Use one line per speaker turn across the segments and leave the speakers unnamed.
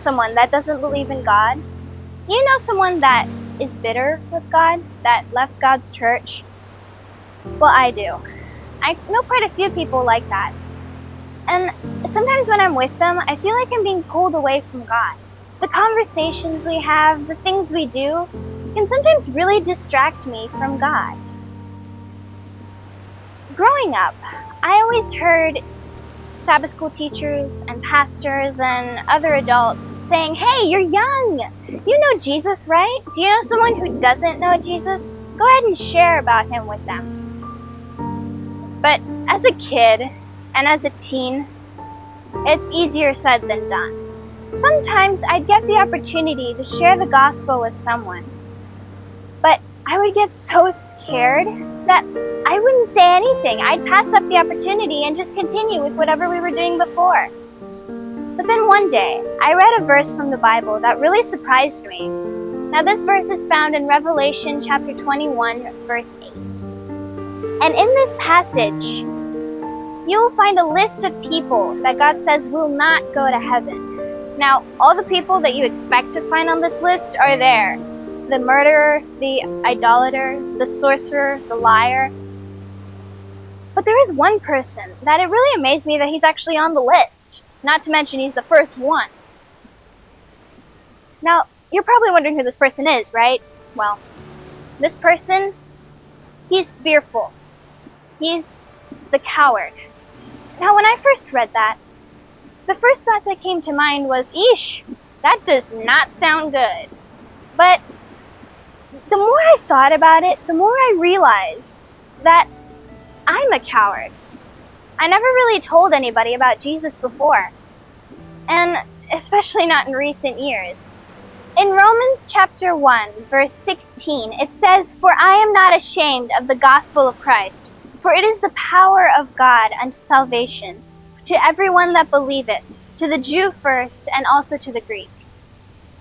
someone that doesn't believe in God? Do you know someone that is bitter with God, that left God's church? Well, I do. I know quite a few people like that. And sometimes when I'm with them, I feel like I'm being pulled away from God. The conversations we have, the things we do, can sometimes really distract me from God. Growing up, I always heard Sabbath school teachers and pastors and other adults saying, "Hey, you're young. You know Jesus, right? Do you know someone who doesn't know Jesus? Go ahead and share about him with them." But as a kid and as a teen, it's easier said than done. Sometimes I'd get the opportunity to share the gospel with someone, but I would get so scared that I wouldn't say anything. I'd pass up the opportunity and just continue with whatever we were doing before. But then one day, I read a verse from the Bible that really surprised me. Now this verse is found in Revelation chapter 21, verse 8. And in this passage, you will find a list of people that God says will not go to heaven. Now, all the people that you expect to find on this list are there. The murderer, the idolater, the sorcerer, the liar. But there is one person that it really amazed me that he's actually on the list. Not to mention he's the first one. Now, you're probably wondering who this person is, right? Well, this person, he's fearful. He's the coward. Now, when I first read that, the first thought that came to mind was, eesh, that does not sound good. But the more I thought about it, the more I realized that I'm a coward. I never really told anybody about Jesus before, and especially not in recent years. In Romans chapter 1, verse 16, it says, "For I am not ashamed of the gospel of Christ, for it is the power of God unto salvation, to everyone that believeth, to the Jew first, and also to the Greek."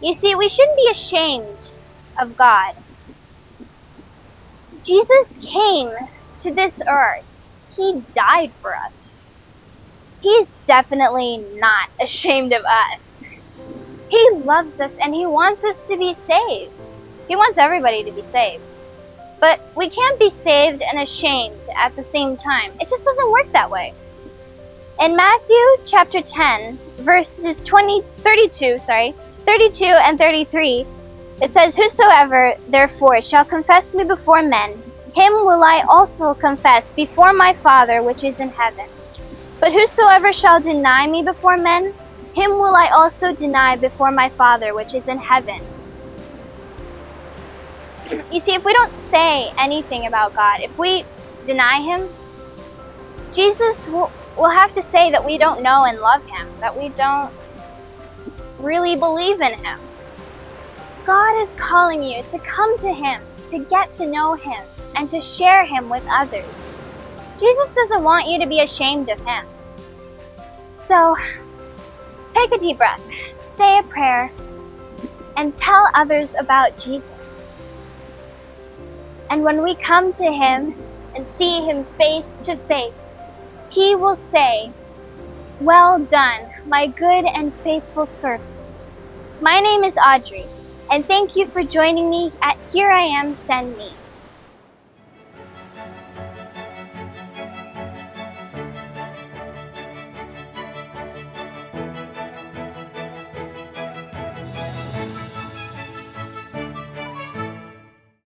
You see, we shouldn't be ashamed of God. Jesus came to this earth. He died for us. He's definitely not ashamed of us. He loves us and he wants us to be saved. He wants everybody to be saved. But we can't be saved and ashamed at the same time. It just doesn't work that way. In Matthew chapter 10, verses 32 and 33, it says, "Whosoever therefore shall confess me before men, him will I also confess before my Father which is in heaven. But whosoever shall deny me before men, him will I also deny before my Father which is in heaven." You see, if we don't say anything about God, if we deny him, Jesus will have to say that we don't know and love him, that we don't really believe in him. God is calling you to come to him, to get to know him, and to share him with others. Jesus doesn't want you to be ashamed of him. So, take a deep breath, say a prayer, and tell others about Jesus. And when we come to him and see him face to face, he will say, "Well done, my good and faithful servant." My name is Audrey, and thank you for joining me at Here I Am, Send Me.